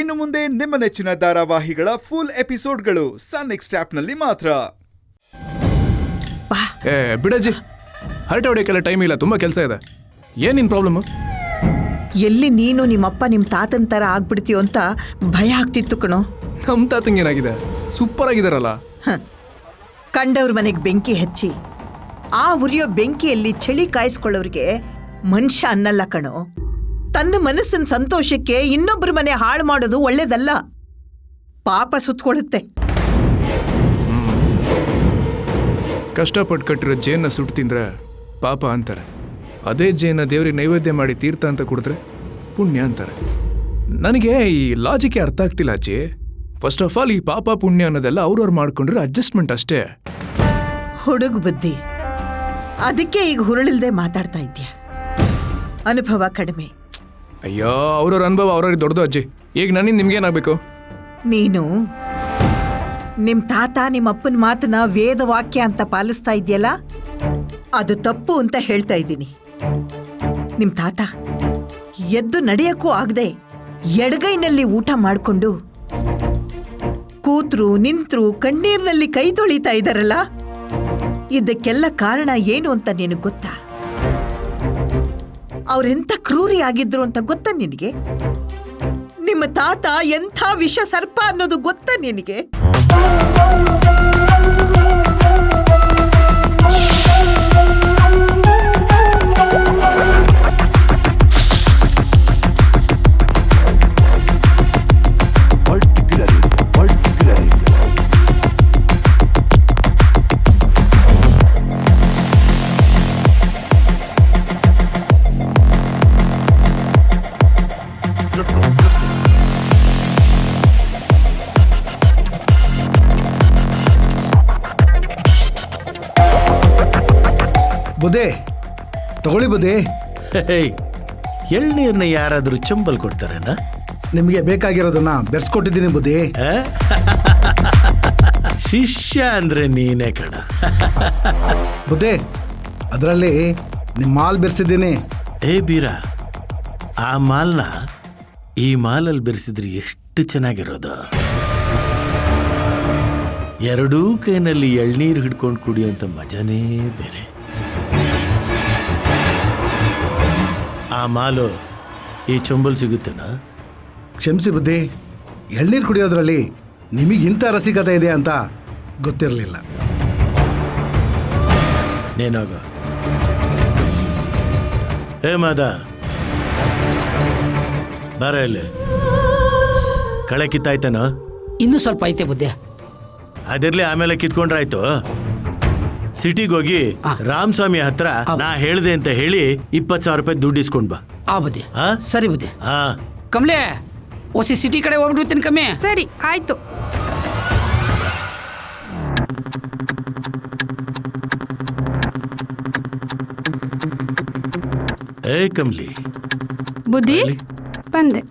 ಇನ್ನು ಮುಂದೆ ನಿಮ್ಮ ನೆಚ್ಚಿನ ಧಾರಾವಾಹಿಗಳ ಫುಲ್ ಎಪಿಸೋಡ್ಗಳು ಸನ್ ನೆಕ್ಸ್ಟ್ ಆಪ್ನಲ್ಲಿ ಮಾತ್ರ. ಬಿಡಜ್ಜಿ, ಹರಟೆ ಹೊಡೆಯಕ್ಕೆಲ್ಲ ಟೈಮ್ ಇಲ್ಲ, ತುಂಬಾ ಕೆಲಸ ಇದೆ. ಏನ್ ನಿನ್ ಪ್ರಾಬ್ಲಮ್? ಎಲ್ಲಿ ನೀನು ನಿಮ್ಮಪ್ಪ ನಿಮ್ಮ ತಾತನ ಥರ ಆಗ್ಬಿಡ್ತೀಯೋ ಅಂತ ಭಯ ಆಗ್ತಿತ್ತು ಕಣೋ. ನಮ್ಮ ತಾತಂಗೆ ಏನಾಗಿದೆ? ಸೂಪರ್ ಆಗಿದಾರಲ್ಲ. ಕಂಡವ್ರ ಮನೆಗೆ ಬೆಂಕಿ ಹಚ್ಚಿ ಆ ಉರಿಯೋ ಬೆಂಕಿಯಲ್ಲಿ ಚಳಿ ಕಾಯಿಸ್ಕೊಳ್ಳೋರಿಗೆ ಮನುಷ್ಯ ಅನ್ನಲ್ಲ ಕಣೋ. ತನ್ನ ಮನಸ್ಸಿನ ಸಂತೋಷಕ್ಕೆ ಇನ್ನೊಬ್ಬರ ಮನೆ ಹಾಳು ಮಾಡೋದು ಒಳ್ಳೇದಲ್ಲ, ಪಾಪ ಸುತ್ಕೊಳ್ಳುತ್ತೆ. ಕಷ್ಟಪಟ್ಟು ಕಟ್ಟಿರೋ ಜೇನ ಸುಟ್ಟು ತಿಂದ್ರೆ ಪಾಪ ಅಂತಾರೆ. ಅದೇ ಜೇನ ದೇವ್ರಿಗೆ ನೈವೇದ್ಯ ಮಾಡಿ ತೀರ್ಥ ಅಂತ ಕುಡಿದ್ರೆ ಪುಣ್ಯ ಅಂತಾರೆ. ನನಗೆ ಈ ಲಾಜಿಕ್ಕೆ ಅರ್ಥ ಆಗ್ತಿಲ್ಲ ಅಜ್ಜಿ. ಫಸ್ಟ್ ಆಫ್ ಆಲ್ ಈ ಪಾಪ ಪುಣ್ಯ ಅನ್ನೋದೆಲ್ಲ ಅವ್ರವ್ರು ಮಾಡ್ಕೊಂಡ್ರೆ ಅಡ್ಜಸ್ಟ್ಮೆಂಟ್ ಅಷ್ಟೇ. ಹುಡುಗ ಬುದ್ಧಿ, ಅದಕ್ಕೆ ಈಗ ಹುರುಳಿಲ್ದೆ ಮಾತಾಡ್ತಾ ಇದ್ಯಾ. ಅನುಭವ ಕಡಿಮೆ. ಅಯ್ಯೋ, ಅವ್ರವ್ರ ಅನುಭವ ಅವ್ರವ್ರಿಗೆ ದೊಡ್ಡದು ಅಜ್ಜಿ. ಈಗ ನನ್ನಿಂದ ನಿಮ್ಗೇನಾಗಬೇಕು? ನೀನು ನಿಮ್ ತಾತ ನಿಮ್ಮಪ್ಪನ ಮಾತನ್ನ ವೇದವಾಕ್ಯ ಅಂತ ಪಾಲಿಸ್ತಾ ಇದೆಯಲ್ಲ, ಅದು ತಪ್ಪು ಅಂತ ಹೇಳ್ತಾ ಇದ್ದೀನಿ. ನಿಮ್ ತಾತ ಎದ್ದು ನಡೆಯಕ್ಕೂ ಆಗದೆ ಎಡಗೈನಲ್ಲಿ ಊಟ ಮಾಡಿಕೊಂಡು ಕೂತ್ರು ನಿಂತ್ರು ಕಣ್ಣೀರಿನಲ್ಲಿ ಕೈ ತೊಳಿತಾ ಇದ್ದಾರಲ್ಲ, ಇದಕ್ಕೆಲ್ಲ ಕಾರಣ ಏನು ಅಂತ ನಿನಗೆ ಗೊತ್ತಾ? ಅವ್ರೆಂಥ ಕ್ರೂರಿ ಆಗಿದ್ರು ಅಂತ ಗೊತ್ತಾ ನಿನಗೆ? ನಿಮ್ಮ ತಾತ ಎಂಥ ವಿಷ ಸರ್ಪ ಅನ್ನೋದು ಗೊತ್ತಾ ನಿನಗೆ? ಬುದ್ಧಿ ತಗೊಳ್ಳಿ ಬುದ್ಧಿ. ಎಳ್ನೀರ್ನ ಯಾರಾದರೂ ಚಂಬಲ್ ಕೊಡ್ತಾರೇನ? ನಿಮಗೆ ಬೇಕಾಗಿರೋದನ್ನ ಬೆರ್ಸ್ಕೊಟ್ಟಿದ್ದೀನಿ ಬುದ್ಧಿ. ಶಿಷ್ಯ ಅಂದ್ರೆ ನೀನೇ ಕಣ. ಬುದ್ಧಿ, ಅದರಲ್ಲಿ ನಿಮ್ಮ ಮಾಲ್ ಬೆರೆಸಿದ್ದೀನಿ. ಏ ಬೀರ, ಆ ಮಾಲ್ನ ಈ ಮಾಲಲ್ಲಿ ಬೆರೆಸಿದ್ರೆ ಎಷ್ಟು ಚೆನ್ನಾಗಿರೋದು. ಎರಡೂ ಕೈನಲ್ಲಿ ಎಳ್ನೀರು ಹಿಡ್ಕೊಂಡು ಕುಡಿಯೋಂಥ ಮಜಾನೇ ಬೇರೆ. ಆ ಮಾಲು ಈ ಚೊಂಬಲ್ ಸಿಗುತ್ತೇನ? ಕ್ಷಮಿಸಿ ಬುದ್ಧಿ, ಎಳ್ನೀರು ಕುಡಿಯೋದ್ರಲ್ಲಿ ನಿಮಗಿಂಥ ರಸಿಕತೆ ಇದೆ ಅಂತ ಗೊತ್ತಿರಲಿಲ್ಲ. ನೇನಾಗ ಹೇ ಮಾದ, ಬರ ಇಲ್ಲಿ. ಕಳೆ ಕಿತ್ತಾಯ್ತೇನೋ? ಇನ್ನೂ ಸ್ವಲ್ಪ ಐತೆ ಬುದ್ಧಿ. ಅದಿರ್ಲಿ, ಆಮೇಲೆ ಕಿತ್ಕೊಂಡ್ರಾಯ್ತು. ಸಿಟಿಗೆ ಹೋಗಿ ರಾಮಸ್ವಾಮಿ ಹತ್ರ ನಾ ಹೇಳ್ದೆ ಅಂತ ಹೇಳಿ 20,000 ರೂಪಾಯಿ ದುಡ್ಡು ಇಸ್ಕೊಂಡ್ ಬಾ. ಆ ಬುದ್ಧಿ, ಸರಿ ಬುದ್ಧಿ. ಕಮಲೆ, ಓಸಿ ಸಿಟಿ ಕಡೆ ಹೋಗ್ಬಿಡ್ತೀನಿ ಕಮ್ಮಿ. ಸರಿ ಆಯ್ತು. ಏ ಕಮ್ಲಿ. ಬುದ್ಧಿ ಬಂದೆ.